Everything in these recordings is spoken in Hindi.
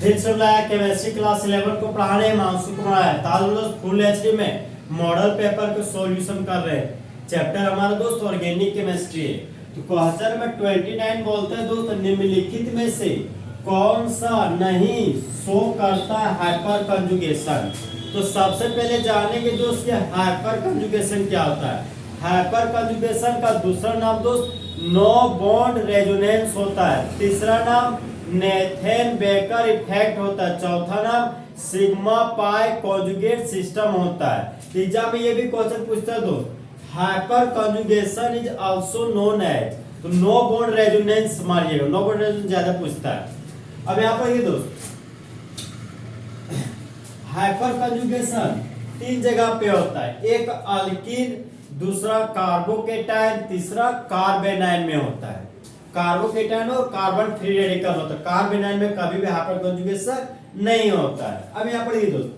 फिर से बुलाया केमिस्ट्री क्लास 11 को पढ़ाने मानसू कुमार है। ताल दोस्त फुल एचडी में मॉडल पेपर के सॉल्यूशन कर रहे हैं। चैप्टर हमारा दोस्त ऑर्गेनिक केमिस्ट्री है। तो क्वेश्चन में 29 बोलते हैं दोस्त, निम्नलिखित में से कौन सा नहीं शो करता है हाइपर कंजुगेशन। तो सबसे पहले जानेंगे दोस्त ये हाइपर कंजुगेशन क्या होता है। हाइपर कंजुगेशन का दूसरा नाम दोस्त नो बॉन्ड रेजोनेंस होता है। तीसरा नाम नेथन बेकर इफेक्ट होता है। चौथा नाम सिग्मा पाई कॉन्जुगेट सिस्टम होता है। एग्जाम में ये भी क्वेश्चन पूछता है दोस्त, hyper conjugation is also known as, तो नो बॉन्ड रेजोनेंस मारिएगा, नो बॉन्ड रेजोनेंस ज्यादा पूछता है। अब यहाँ पर ये दोस्त हाइपर कंजुगेशन 3 जगह पे होता है, एक अल्कीन, दूसरा कार्बोकेटाइन, तीसरा कार्बेनाइन में होता है। कार्बोकेटाइन और कार्बन फ्री रेडिकल होता है। कार्बेनाइन में कभी भी हाइपर कंजुगेशन नहीं होता है। अब यहाँ पर ये दोस्त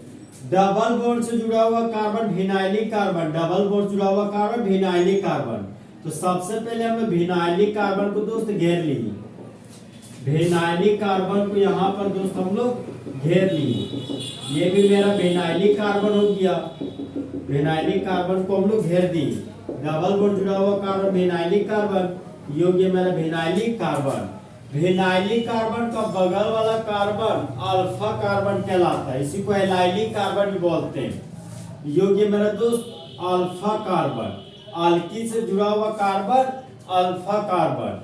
डबल बॉन्ड से जुड़ा हुआ carbon vinylic carbon, double bond जुड़ा हुआ कार्बन विनाइलिक कार्बन। तो सबसे पहले हम विनाइलिक कार्बन को दोस्त घेर लिए, विनाइलिक कार्बन को यहाँ पर दोस्त हम लोग घेर लिए। ये भी मेरा विनाइलिक कार्बन हो गया, विनाइलिक कार्बन को हम लोग घेर दिए। डबल बॉन्ड जुड़ा हुआ कार्बन विनाइलिक कार्बन, ये मेरा विनाइलिक कार्बन। विनाइलिक कार्बन का बगल वाला कार्बन अल्फा कार्बन कहलाता है, इसी को एलाइलिक कार्बन भी बोलते हैं। ये मेरा दोस्त अल्फा कार्बन। अल्कीन से जुड़ा हुआ कार्बन अल्फा कार्बन,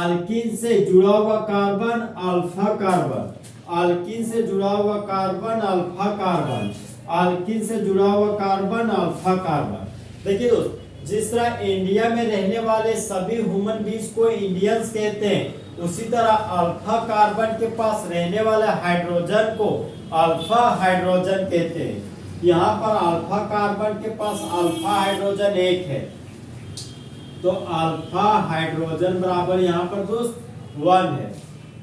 अल्कीन से जुड़ा हुआ कार्बन अल्फा कार्बन, अल्कीन से जुड़ा हुआ कार्बन अल्फा कार्बन, अल्कीन से जुड़ा हुआ कार्बन अल्फा कार्बन। देखिए दोस्त, जिस तरह इंडिया में रहने वाले सभी ह्यूमन बींग्स को इंडियंस कहते हैं, उसी तरह अल्फा कार्बन के पास रहने वाले हाइड्रोजन को अल्फा हाइड्रोजन कहते हैं। यहाँ पर अल्फा कार्बन के पास अल्फा हाइड्रोजन 1 है, तो अल्फा हाइड्रोजन बराबर यहाँ पर दोस्त 1 है।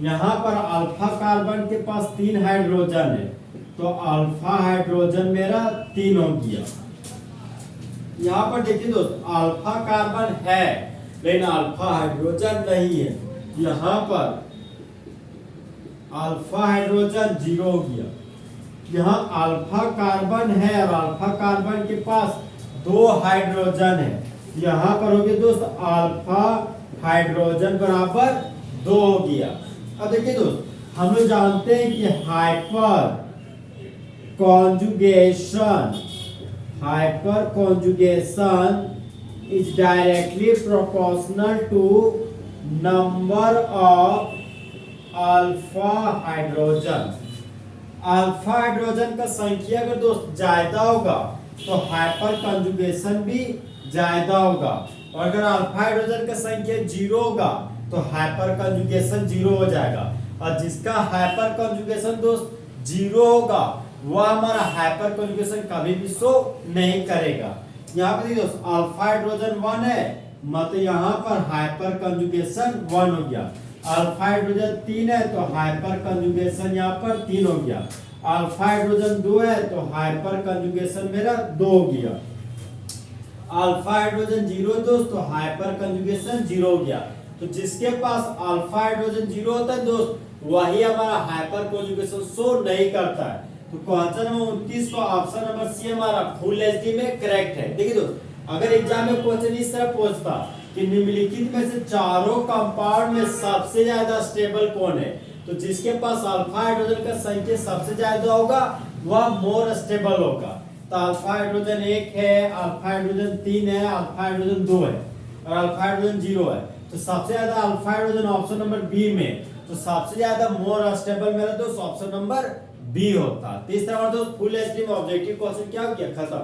यहाँ पर अल्फा कार्बन के पास 3 हाइड्रोजन है, तो अल्फा हाइड्रोजन मेरा 3 हो गया। यहाँ पर देखिए दोस्त अल्फा कार्बन है लेकिन अल्फा हाइड्रोजन नहीं है। यहाँ पर अल्फा हाइड्रोजन 0 हो गया। यहाँ अल्फा कार्बन है और अल्फा कार्बन के पास 2 हाइड्रोजन है। यहाँ पर हो गया दोस्त अल्फा हाइड्रोजन बराबर 2 हो गया। अब देखिए दोस्त, हम लोग जानते हैं कि hyper conjugation is directly proportional to number of alpha hydrogen। Alpha hydrogen का संख्या अगर दोस्त ज्यादा होगा तो हाइपर कंजुगेशन भी ज्यादा होगा, और अगर अल्फा हाइड्रोजन का संख्या 0 होगा तो हाइपर कंजुगेशन 0 हो जाएगा। और जिसका हाइपर कंजुगेशन दोस्त 0 होगा वह हमारा हाइपर कंजुगेशन कभी भी शो नहीं करेगा। यहाँ पर दोस्त अल्फा हाइड्रोजन 1 है, मतलब यहाँ पर हाइपर कंजुगेशन 1 हो गया। अल्फा हाइड्रोजन 3 है तो हाइपर कंजुगेशन यहाँ पर 3 हो गया। अल्फा हाइड्रोजन 2 है तो हाइपर कंजुगेशन मेरा 2 हो गया। अल्फा हाइड्रोजन 0 दोस्त तो हाइपर कंजुगेशन 0 हो गया। तो जिसके पास अल्फा हाइड्रोजन 0 होता है दोस्त वही हमारा हाइपर कंजुगेशन शो नहीं करता है। तो क्वेश्चन नंबर 29 को ऑप्शन नंबर सी हमारा फुल एचडी में करेक्ट है। देखिए दोस्त, अगर एग्जाम में क्वेश्चन इस तरह पूछता कि निम्नलिखित में से चारों कंपाउंड में सबसे ज्यादा स्टेबल कौन है, तो जिसके पास अल्फा हाइड्रोजन का संख्या सबसे ज्यादा होगा वह मोर स्टेबल होगा। तो अल्फा हाइड्रोजन 1 है, अल्फा हाइड्रोजन 3 है, अल्फा हाइड्रोजन 2 है और अल्फा हाइड्रोजन 0 है। तो सबसे ज्यादा alpha hydrogen option number B में, तो सबसे ज्यादा मोर स्टेबल मेरा दोस्त ऑप्शन नंबर बी होता। तीसरा दोस्त फुल एचडी में ऑब्जेक्टिव क्वेश्चन क्या हो गया, खत्म।